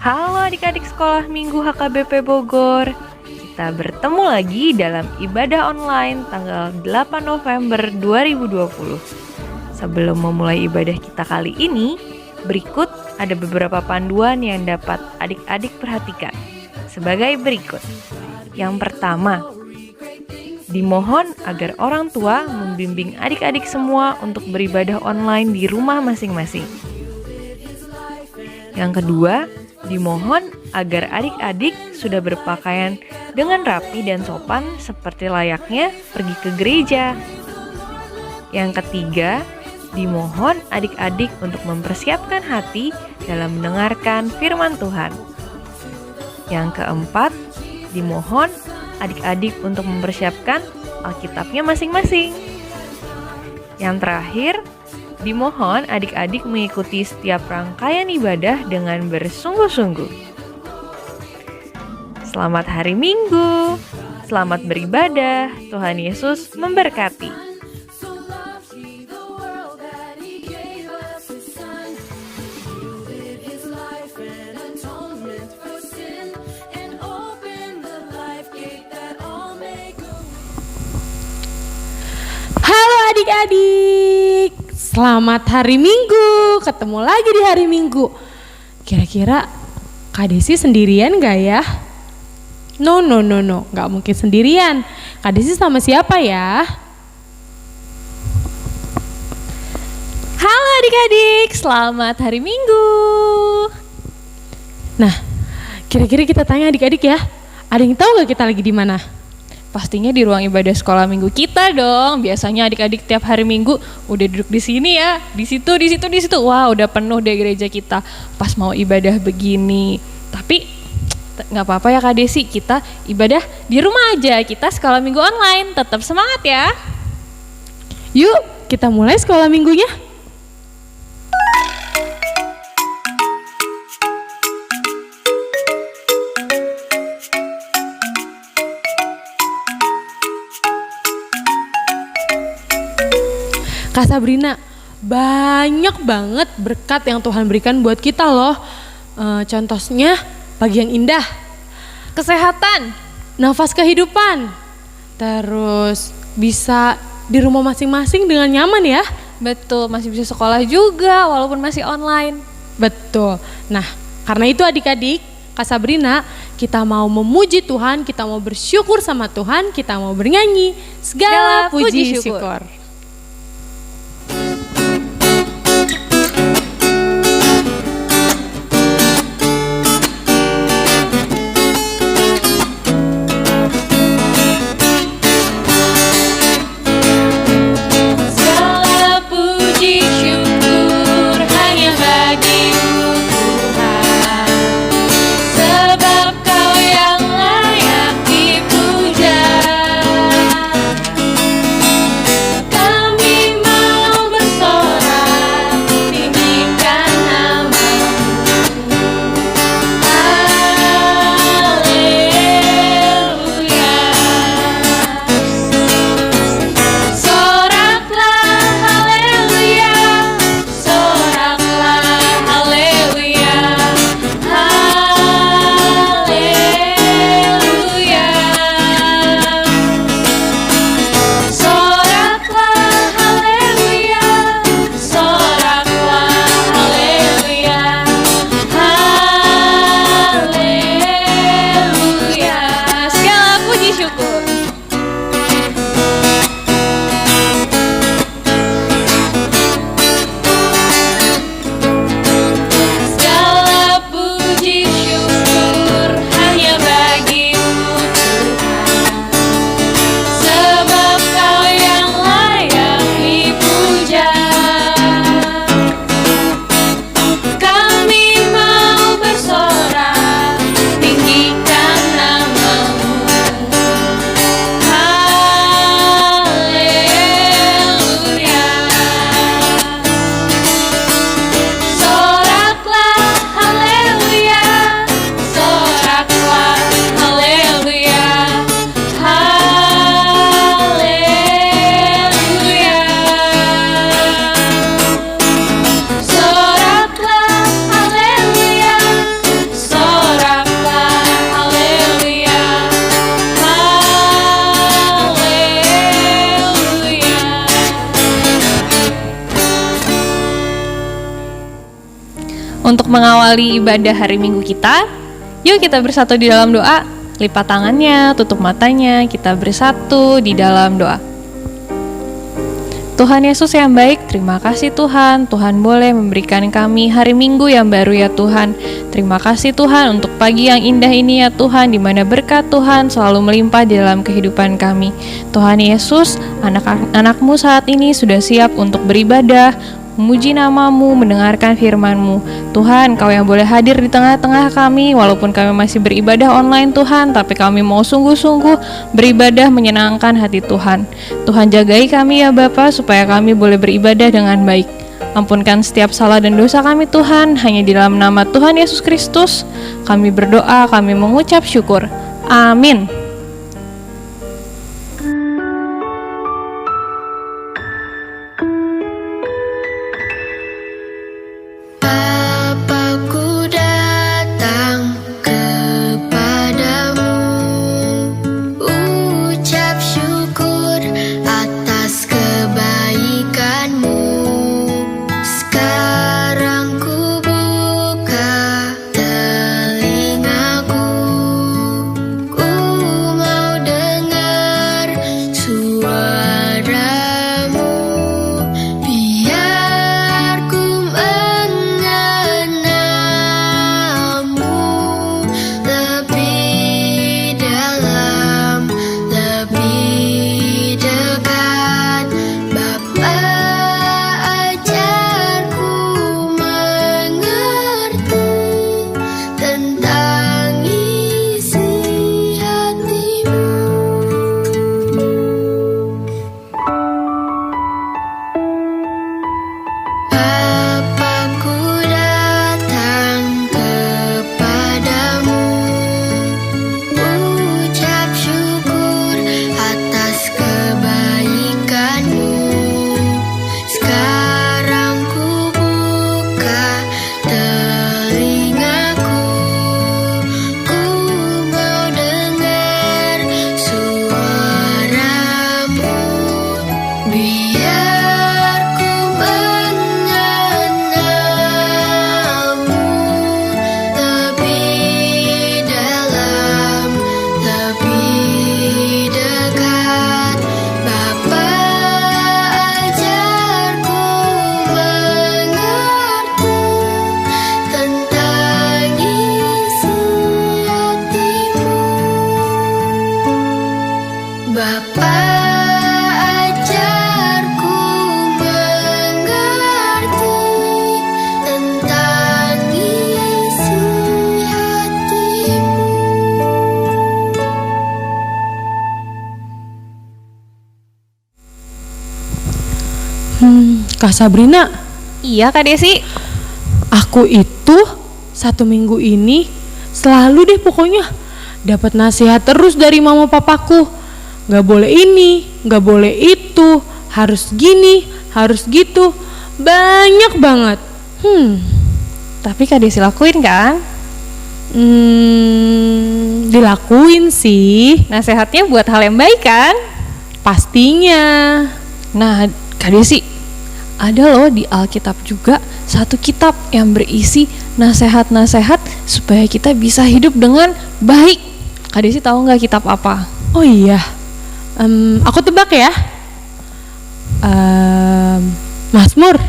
Halo adik-adik sekolah Minggu HKBP Bogor. Kita bertemu lagi dalam ibadah online tanggal 8 November 2020. Sebelum memulai ibadah kita kali ini, berikut ada beberapa panduan yang dapat adik-adik perhatikan. Sebagai berikut. Yang pertama, dimohon agar orang tua membimbing adik-adik semua untuk beribadah online di rumah masing-masing. Yang kedua, dimohon agar adik-adik sudah berpakaian dengan rapi dan sopan seperti layaknya pergi ke gereja. Yang ketiga, dimohon adik-adik untuk mempersiapkan hati dalam mendengarkan firman Tuhan. Yang keempat, dimohon adik-adik untuk mempersiapkan Alkitabnya masing-masing. Yang terakhir, dimohon adik-adik mengikuti setiap rangkaian ibadah dengan bersungguh-sungguh. Selamat hari Minggu, selamat beribadah, Tuhan Yesus memberkati. Halo adik-adik, selamat hari Minggu, ketemu lagi di hari Minggu. Kira-kira Kak Desi sendirian gak ya? No, gak mungkin sendirian. Kak Desi sama siapa ya? Halo adik-adik, selamat hari Minggu. Nah, kira-kira kita tanya adik-adik ya, ada yang tahu gak kita lagi di mana? Pastinya di ruang ibadah sekolah minggu kita dong. Biasanya adik-adik tiap hari Minggu udah duduk di sini ya, di situ. Wah, udah penuh deh gereja kita pas mau ibadah begini. Tapi nggak apa-apa ya Kak Desi, kita ibadah di rumah aja. Kita sekolah minggu online, tetap semangat ya. Yuk, kita mulai sekolah minggunya. Kak Sabrina, banyak banget berkat yang Tuhan berikan buat kita loh. Contohnya pagi yang indah, Kesehatan, nafas kehidupan, terus bisa di rumah masing-masing dengan nyaman ya. betul, masih bisa sekolah juga walaupun masih online. Betul. Nah, karena itu adik-adik, Kak Sabrina, kita mau memuji Tuhan, kita mau bersyukur sama Tuhan, kita mau bernyanyi segala puji syukur. Kau Untuk mengawali ibadah hari Minggu kita, yuk kita bersatu di dalam doa. Lipat tangannya, tutup matanya, kita bersatu di dalam doa. Tuhan Yesus yang baik, terima kasih Tuhan. Tuhan boleh memberikan kami hari Minggu yang baru ya Tuhan. Terima kasih Tuhan untuk pagi yang indah ini ya Tuhan, di mana berkat Tuhan selalu melimpah di dalam kehidupan kami. Tuhan Yesus, anak-anak-Mu saat ini sudah siap untuk beribadah, memuji nama-Mu, mendengarkan firman-Mu. Tuhan, Kau yang boleh hadir di tengah-tengah kami, walaupun kami masih beribadah online Tuhan, tapi kami mau sungguh-sungguh beribadah menyenangkan hati Tuhan. Tuhan jagai kami ya Bapa, supaya kami boleh beribadah dengan baik. Ampunkan setiap salah dan dosa kami Tuhan, hanya di dalam nama Tuhan Yesus Kristus, kami berdoa, kami mengucap syukur. Amin. Bapakku datang kepadamu, ucap syukur atas kebaikanmu. Sekarang ku buka telingaku, ku mau dengar suaramu, biar ku mengenalmu lebih dalam, lebih dekat. Bapa, ajarku mengerti tentang isi hatimu. Bapakku datang kepadamu, ucap syukur atas kebaikanmu. Sekarang ku buka telingaku, ku mau dengar suaramu, biar ku mengenalmu lebih dalam, lebih dekat. Bapa, ajarku mengerti tentang isi hatimu. Bapa, ajarku mengerti tentang isi hatimu. Kak Sabrina, Iya Kak Desi. aku itu 1 minggu ini selalu deh pokoknya dapat nasihat terus dari mama papaku. Gak boleh ini, gak boleh itu, harus gini, harus gitu. Banyak banget. Tapi Kak Desi lakuin kan? Dilakuin sih, Nasehatnya buat hal yang baik kan? pastinya. Nah, Kak Desi, ada loh di Alkitab juga satu kitab yang berisi nasihat-nasihat supaya kita bisa hidup dengan baik. Kak Desi tahu nggak kitab apa? Oh iya, aku tebak ya. Mazmur.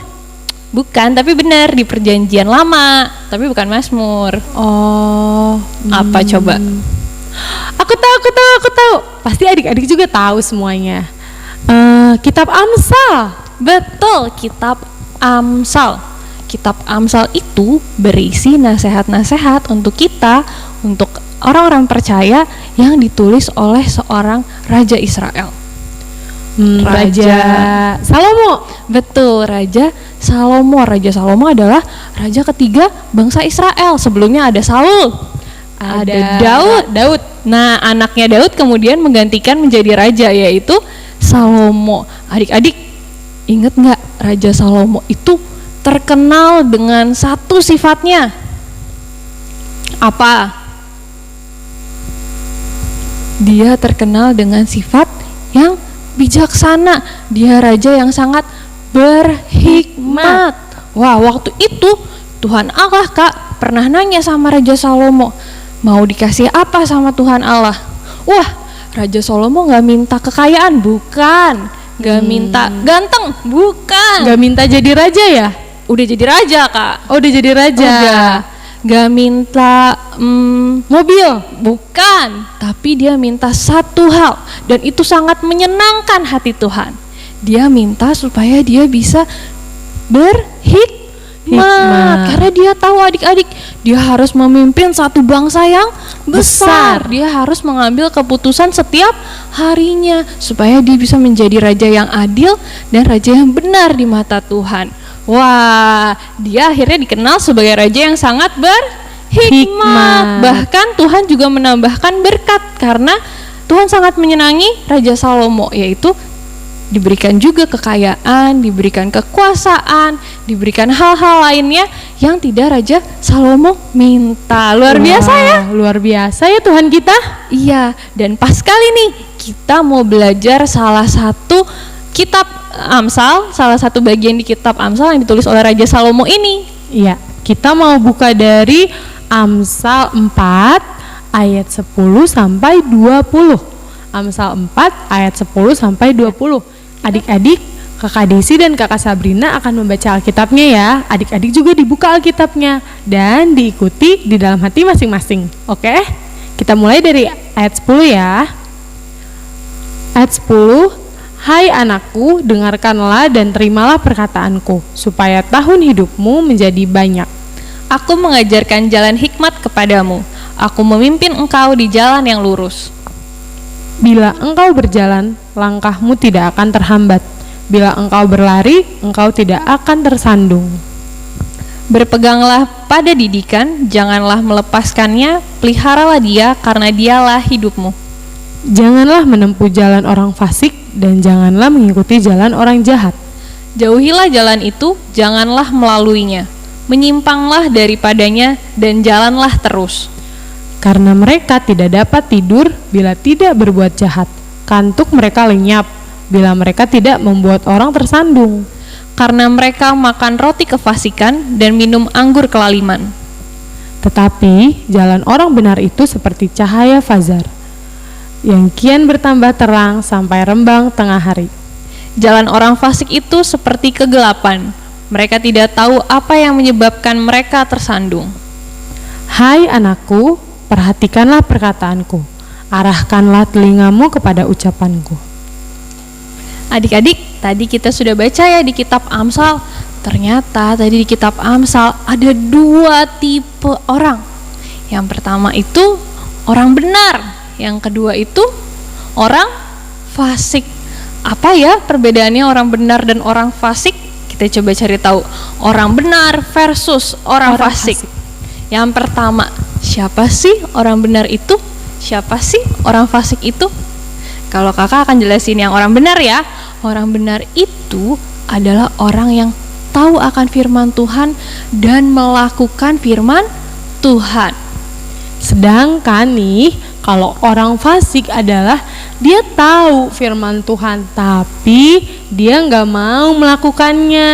Bukan, tapi benar di Perjanjian Lama, tapi bukan Mazmur. Oh, Apa coba? Aku tahu. Pasti adik-adik juga tahu semuanya. Kitab Amsal. Betul, kitab Amsal. Kitab Amsal itu berisi nasihat-nasihat untuk kita, untuk orang-orang percaya yang ditulis oleh seorang Raja Israel. Raja Salomo. Betul, Raja Salomo. Raja Salomo adalah raja ketiga bangsa Israel. Sebelumnya ada Saul, ada Daud. Nah, anaknya Daud kemudian menggantikan menjadi raja, yaitu Salomo. Adik-adik, ingat nggak Raja Salomo itu terkenal dengan satu sifatnya? Apa? Dia terkenal dengan sifat yang bijaksana. Dia raja yang sangat berhikmat. Wah, waktu itu Tuhan Allah, Kak, pernah nanya sama Raja Salomo, mau dikasih apa sama Tuhan Allah? Wah, Raja Salomo gak minta kekayaan, bukan. Gak minta ganteng, bukan. Gak minta jadi raja ya? Udah jadi raja, Kak. Oh, udah jadi raja. Udah. Gak minta Mobil. bukan. Tapi dia minta satu hal, dan itu sangat menyenangkan hati Tuhan. Dia minta supaya dia bisa berhikmat. Karena dia tahu adik-adik, dia harus memimpin satu bangsa yang besar. Dia harus mengambil keputusan setiap harinya supaya dia bisa menjadi raja yang adil dan raja yang benar di mata Tuhan. Wah, dia akhirnya dikenal sebagai raja yang sangat berhikmat. Bahkan Tuhan juga menambahkan berkat karena Tuhan sangat menyenangi Raja Salomo, yaitu diberikan juga kekayaan, diberikan kekuasaan, diberikan hal-hal lainnya yang tidak Raja Salomo minta. Luar biasa ya? Luar biasa ya Tuhan kita. Iya, dan pas kali nih kita mau belajar salah satu kitab Amsal, salah satu bagian di kitab Amsal yang ditulis oleh Raja Salomo ini. Iya, kita mau buka dari Amsal 4 ayat 10 sampai 20. Amsal 4 ayat 10 sampai 20. Adik-adik, Kakak Desi dan Kakak Sabrina akan membaca Alkitabnya ya. Adik-adik juga dibuka Alkitabnya dan diikuti di dalam hati masing-masing. Oke? Kita mulai dari ayat 10 ya. Ayat 10. Hai anakku, dengarkanlah dan terimalah perkataanku, supaya tahun hidupmu menjadi banyak. Aku mengajarkan jalan hikmat kepadamu. Aku memimpin engkau di jalan yang lurus. Bila engkau berjalan, langkahmu tidak akan terhambat. Bila engkau berlari, engkau tidak akan tersandung. Berpeganglah pada didikan, janganlah melepaskannya, peliharalah dia karena dialah hidupmu. Janganlah menempuh jalan orang fasik dan janganlah mengikuti jalan orang jahat. Jauhilah jalan itu, janganlah melaluinya. Menyimpanglah daripadanya dan jalanlah terus. Karena mereka tidak dapat tidur bila tidak berbuat jahat. Kantuk mereka lenyap bila mereka tidak membuat orang tersandung. Karena mereka makan roti kefasikan dan minum anggur kelaliman. Tetapi jalan orang benar itu seperti cahaya fajar, yang kian bertambah terang sampai rembang tengah hari. Jalan orang fasik itu seperti kegelapan. Mereka tidak tahu apa yang menyebabkan mereka tersandung. Hai anakku, perhatikanlah perkataanku. Arahkanlah telingamu kepada ucapanku. Adik-adik, tadi kita sudah baca ya di kitab Amsal. Ternyata tadi di kitab Amsal ada dua tipe orang. Yang pertama itu orang benar. Yang kedua itu orang fasik. Apa ya perbedaannya orang benar dan orang fasik? Kita coba cari tahu. Orang benar versus orang fasik. Yang pertama, siapa sih orang benar itu? Siapa sih orang fasik itu? Kalau kakak akan jelasin yang orang benar ya. Orang benar itu adalah orang yang tahu akan firman Tuhan dan melakukan firman Tuhan. Sedangkan nih, kalau orang fasik adalah dia tahu firman Tuhan, tapi dia nggak mau melakukannya.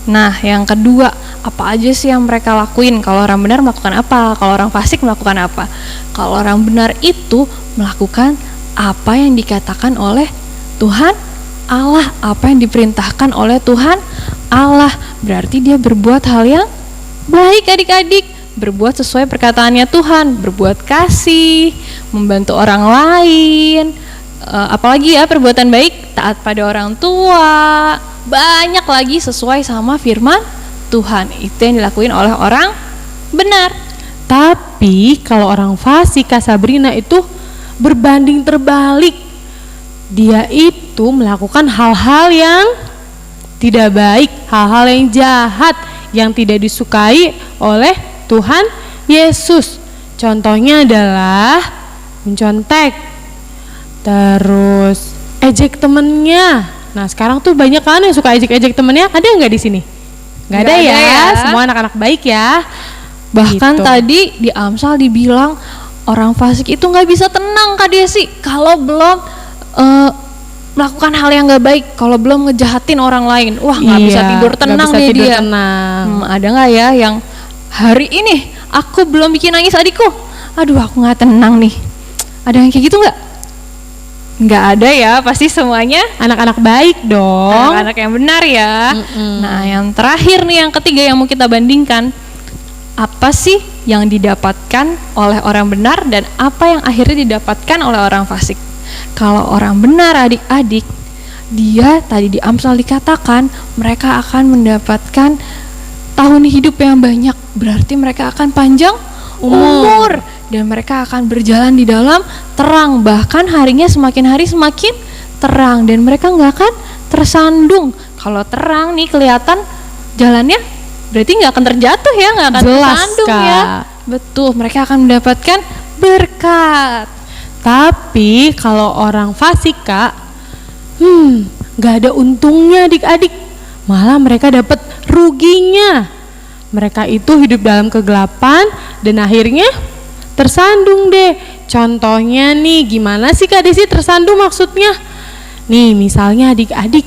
Nah, yang kedua, apa aja sih yang mereka lakuin? Kalau orang benar melakukan apa? Kalau orang fasik melakukan apa? Kalau orang benar itu melakukan apa yang dikatakan oleh Tuhan Allah, apa yang diperintahkan oleh Tuhan Allah. Berarti dia berbuat hal yang baik adik-adik. Berbuat sesuai perkataannya Tuhan, berbuat kasih, membantu orang lain, apalagi ya perbuatan baik, taat pada orang tua, banyak lagi sesuai sama firman Tuhan. Itu yang dilakuin oleh orang benar. Tapi kalau orang fasik, Kak Sabrina, itu berbanding terbalik. Dia itu melakukan hal-hal yang tidak baik, hal-hal yang jahat, yang tidak disukai oleh Tuhan Yesus. Contohnya adalah mencontek, terus ejek temennya. Nah sekarang tuh banyak kan yang suka ejek-ejek temennya. Ada nggak di sini? Nggak ada ya. Semua anak-anak baik ya. Bahkan Gitu. tadi di Amsal dibilang orang fasik itu nggak bisa tenang Kak Desi kalau belum melakukan hal yang gak baik kalau belum ngejahatin orang lain. Wah, nggak bisa tidur tenang nggak bisa deh tidur dia. tenang. Ada nggak ya yang hari ini aku belum bikin nangis adikku? Aduh, aku nggak tenang nih. Ada yang kayak gitu nggak? Nggak ada ya, pasti semuanya Anak-anak baik dong. anak-anak yang benar ya. Nah, yang terakhir nih, yang ketiga yang mau kita bandingkan, apa sih yang didapatkan oleh orang benar dan apa yang akhirnya didapatkan oleh orang fasik? Kalau orang benar adik-adik, dia tadi di Amsal dikatakan mereka akan mendapatkan tahun hidup yang banyak, berarti mereka akan panjang umur dan mereka akan berjalan di dalam terang, bahkan harinya semakin hari semakin terang dan mereka nggak akan tersandung. Kalau terang nih kelihatan jalannya, berarti nggak akan terjatuh ya, nggak akan Jelas, tersandung Kak. ya. Betul, mereka akan mendapatkan berkat. Tapi kalau orang fasik, Kak, nggak ada untungnya adik-adik. Malah mereka dapat ruginya. Mereka itu hidup dalam kegelapan dan akhirnya tersandung deh. Contohnya nih, gimana sih Kak Desi tersandung maksudnya? Nih misalnya adik-adik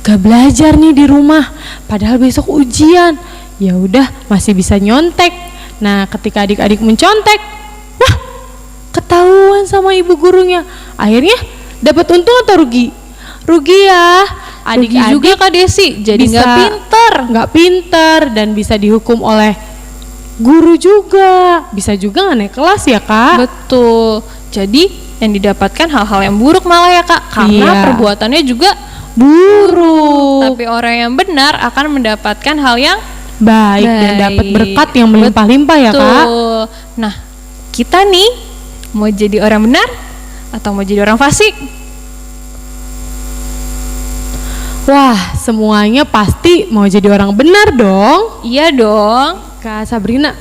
gak belajar nih di rumah, padahal besok ujian. Ya udah, masih bisa nyontek. Nah, ketika adik-adik mencontek, wah, ketahuan sama ibu gurunya. Akhirnya dapat untung atau rugi? Rugi ya. Rugi juga Kak Desi, jadi nggak pinter. Nggak pinter dan bisa dihukum oleh guru juga. Bisa juga nggak naik kelas ya Kak? Betul. Jadi yang didapatkan hal-hal yang buruk malah ya Kak, karena Iya. perbuatannya juga Buruk. Tapi orang yang benar akan mendapatkan hal yang Baik dan dapat berkat yang melimpah-limpah ya Kak. betul. Nah, kita nih mau jadi orang benar atau mau jadi orang fasik? Wah, semuanya pasti mau jadi orang benar dong. Iya dong. Kak Sabrina,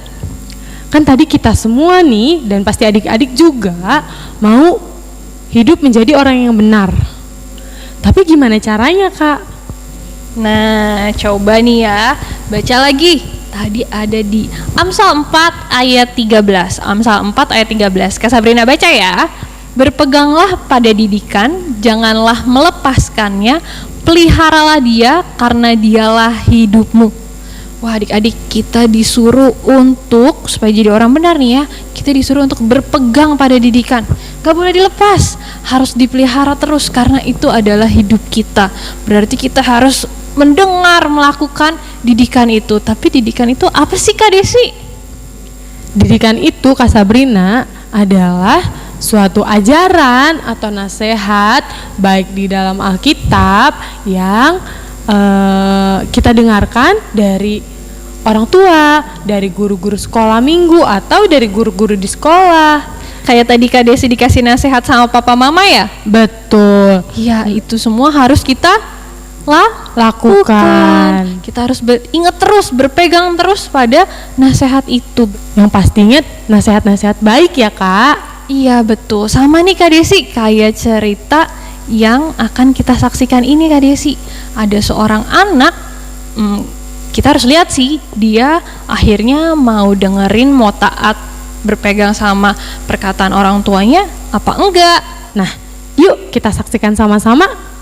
kan tadi kita semua nih dan pasti adik-adik juga mau hidup menjadi orang yang benar. Tapi gimana caranya Kak? Nah, coba nih ya, baca lagi. Tadi ada di Amsal 4 ayat 13. Amsal 4 ayat 13. Kak Sabrina baca ya. Berpeganglah pada didikan, janganlah melepaskannya, peliharalah dia karena dialah hidupmu. Wah, adik-adik, kita disuruh untuk, supaya jadi orang benar nih ya, kita disuruh untuk berpegang pada didikan. Gak boleh dilepas, harus dipelihara terus karena itu adalah hidup kita. Berarti kita harus mendengar, melakukan didikan itu. Tapi didikan itu apa sih Kak Desi? Didikan itu Kak Sabrina adalah suatu ajaran atau nasihat baik di dalam Alkitab yang kita dengarkan dari orang tua, dari guru-guru sekolah minggu atau dari guru-guru di sekolah. Kayak tadi Kak Desi dikasih nasihat sama papa mama ya? Betul. Ya, itu semua harus kita Lakukan. Kita harus ingat terus, berpegang terus pada nasihat itu. Yang pastinya nasihat-nasihat baik ya Kak. Iya betul. Sama nih Kak Desi, kayak cerita yang akan kita saksikan ini Kak Desi. Ada seorang anak, kita harus lihat sih, dia akhirnya mau dengerin, mau taat, berpegang sama perkataan orang tuanya apa enggak. Nah, yuk kita saksikan sama-sama.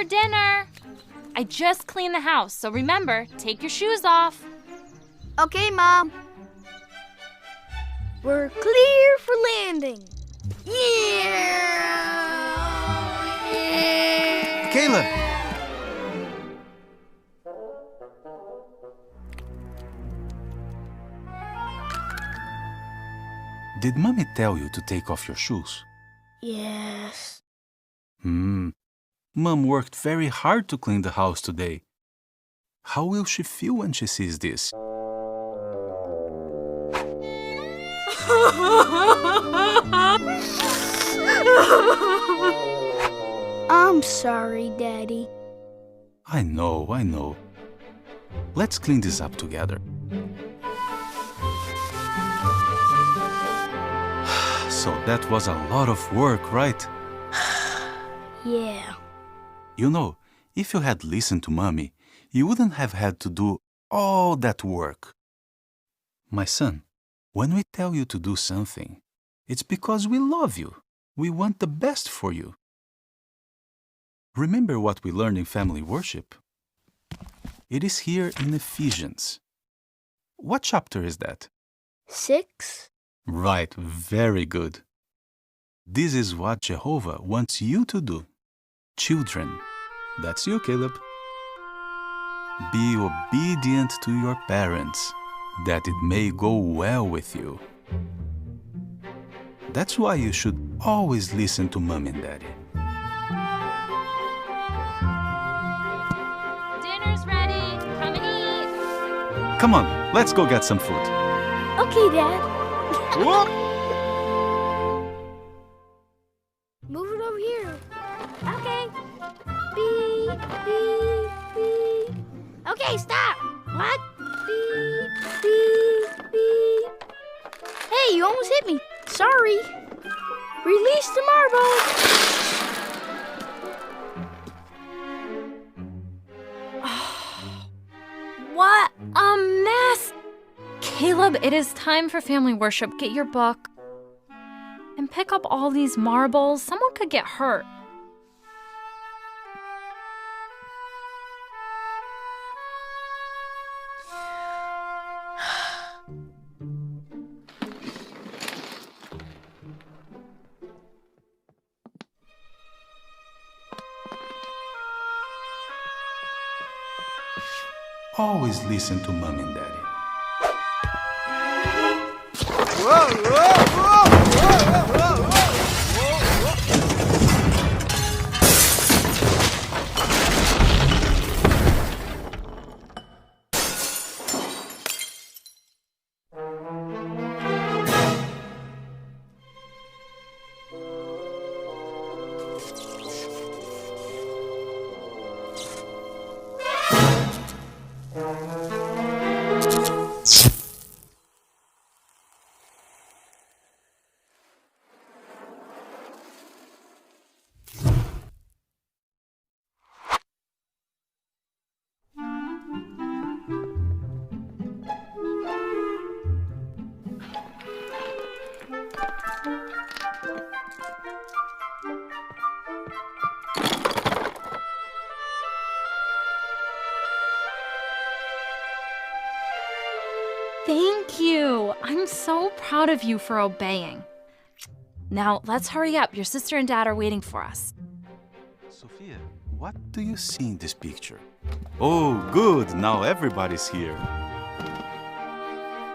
dinner. I just cleaned the house, so remember, take your shoes off. Okay, Mom. We're clear for landing. Yeah! Caleb! Did Mommy tell you to take off your shoes? Yes. Mom worked very hard to clean the house today. How will she feel when she sees this? I'm sorry, Daddy. I know. Let's clean this up together. So that was a lot of work, right? Yeah. You know, if you had listened to Mommy, you wouldn't have had to do all that work. My son, when we tell you to do something, it's because we love you. We want the best for you. Remember what we learned in family worship? It is here in Ephesians. What chapter is that? 6? Right, very good. This is what Jehovah wants you to do. Children, that's you, Caleb. Be obedient to your parents, that it may go well with you. That's why you should always listen to Mom and Daddy. Dinner's ready. Come and eat. Come on, let's go get some food. Okay, Dad. Whoop! Move it over here. Okay. Beep, beep, beep. Okay, stop. What? Beep, beep, beep. Hey, you almost hit me. Sorry. Release the marble. What a mess! Caleb, it is time for family worship. Get your book. And pick up all these marbles. Someone could get hurt. Always listen to Mom and Daddy. Thank you. I'm so proud of you for obeying. Now, let's hurry up. Your sister and dad are waiting for us. Sophia, what do you see in this picture? Oh, good. Now everybody's here.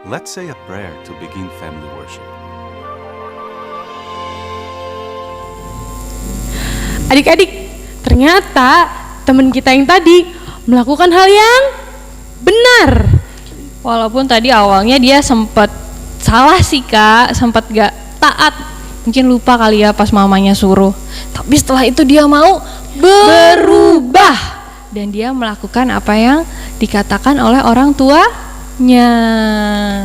Let's say a prayer to begin family worship. Adik-adik, ternyata teman kita yang tadi melakukan hal yang benar. Walaupun tadi awalnya dia sempat salah sih Kak, sempat gak taat. Mungkin lupa kali ya pas mamanya suruh. Tapi setelah itu dia mau berubah. Dan dia melakukan apa yang dikatakan oleh orang tuanya.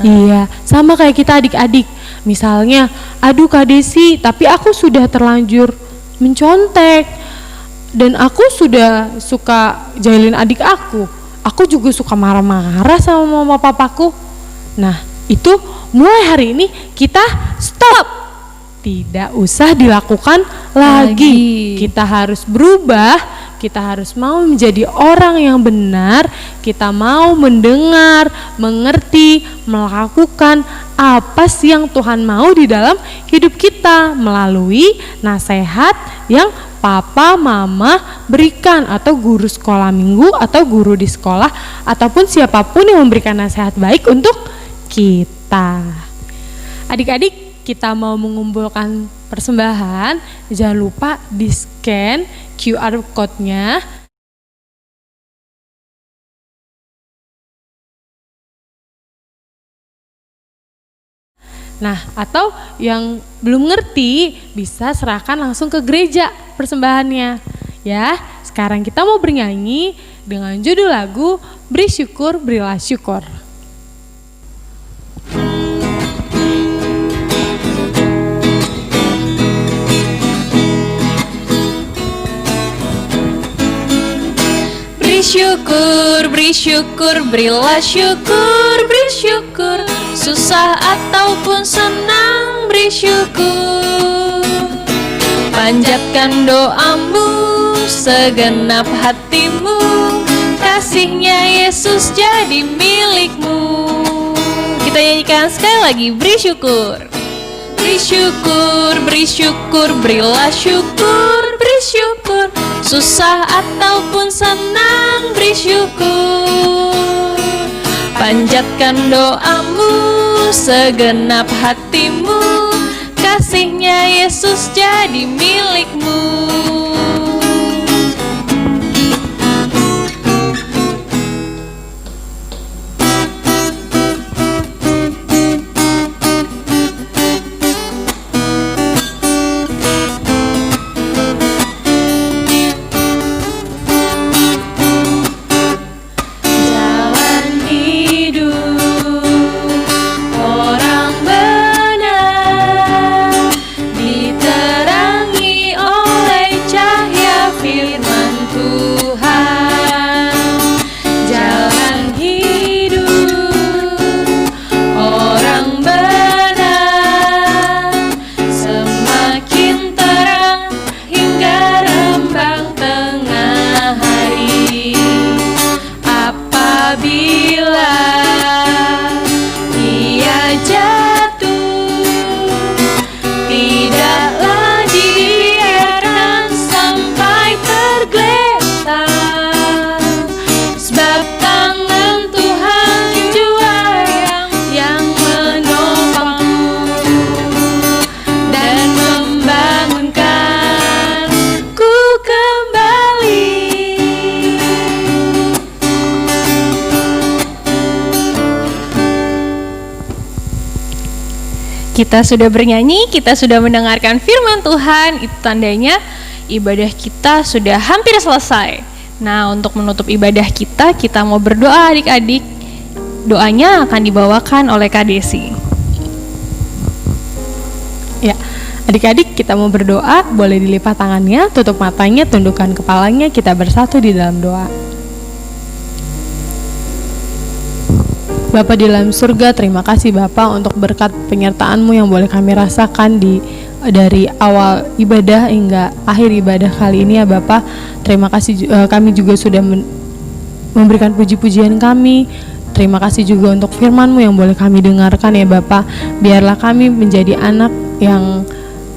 Iya, sama kayak kita adik-adik. Misalnya, aduh Kak Desi, tapi aku sudah terlanjur mencontek. Dan aku sudah suka jahilin adik aku. Aku juga suka marah-marah sama mama papaku. Nah, itu mulai hari ini kita stop. Tidak usah dilakukan lagi. Kita harus berubah kita harus mau menjadi orang yang benar, kita mau mendengar, mengerti, melakukan apa sih yang Tuhan mau di dalam hidup kita melalui nasihat yang papa, mama berikan, atau guru sekolah minggu, atau guru di sekolah, ataupun siapapun yang memberikan nasihat baik untuk kita. Adik-adik, kita mau mengumpulkan persembahan, jangan lupa di scan QR code-nya. Nah, atau yang belum ngerti bisa serahkan langsung ke gereja persembahannya. Ya, sekarang kita mau bernyanyi dengan judul lagu Beri Syukur, Berilah Syukur. Beri syukur, berilah syukur, beri syukur. Susah ataupun senang, beri syukur. Panjatkan doamu, segenap hatimu. Kasihnya Yesus jadi milikmu. Kita nyanyikan sekali lagi, beri syukur. Beri syukur, berilah syukur, beri syukur. Susah ataupun senang, beri syukur. Panjatkan doamu, segenap hatimu. Kasihnya Yesus jadi milikmu. Kita sudah bernyanyi, kita sudah mendengarkan firman Tuhan, itu tandanya ibadah kita sudah hampir selesai. Nah, untuk menutup ibadah kita mau berdoa adik-adik. Doanya akan dibawakan oleh Kak Desi. Ya, adik-adik kita mau berdoa, boleh dilipat tangannya, tutup matanya, tundukkan kepalanya, kita bersatu di dalam doa. Bapa di dalam surga, terima kasih Bapa untuk berkat penyertaan-Mu yang boleh kami rasakan dari awal ibadah hingga akhir ibadah kali ini ya Bapa. Terima kasih kami juga sudah memberikan puji-pujian kami. Terima kasih juga untuk firman-Mu yang boleh kami dengarkan ya Bapa. Biarlah kami menjadi anak yang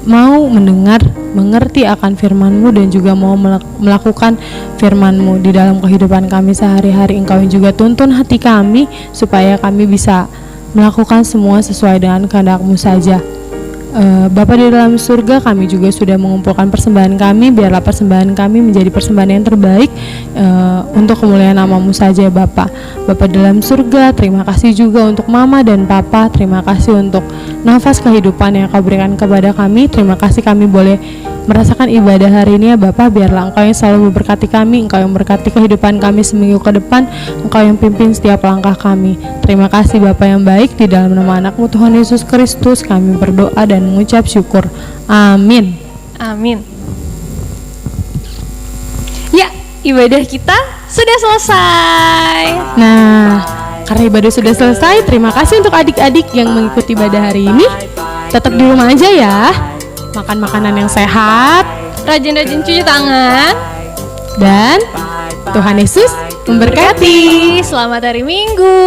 mau mendengar, mengerti akan firman-Mu dan juga mau melakukan firman-Mu di dalam kehidupan kami sehari-hari. Engkau yang juga tuntun hati kami supaya kami bisa melakukan semua sesuai dengan kehendak-Mu saja. Bapa di dalam surga, kami juga sudah mengumpulkan persembahan kami. Biarlah persembahan kami menjadi persembahan yang terbaik untuk kemuliaan nama-Mu saja Bapa. Bapa di dalam surga, terima kasih juga untuk Mama dan Papa. Terima kasih untuk nafas kehidupan yang Kau berikan kepada kami. Terima kasih kami boleh merasakan ibadah hari ini ya Bapa. Biarlah Engkau yang selalu memberkati kami, Engkau yang memberkati kehidupan kami seminggu ke depan, Engkau yang pimpin setiap langkah kami. Terima kasih Bapa yang baik, di dalam nama anak-Mu Tuhan Yesus Kristus kami berdoa dan mengucap syukur. Amin. Amin. Ya, ibadah kita sudah selesai. Nah, karena ibadah sudah selesai, terima kasih untuk adik-adik yang mengikuti ibadah hari ini. Tetap di rumah aja ya. Makan makanan yang sehat, Rajin-rajin cuci tangan. Dan Tuhan Yesus memberkati. Selamat hari Minggu.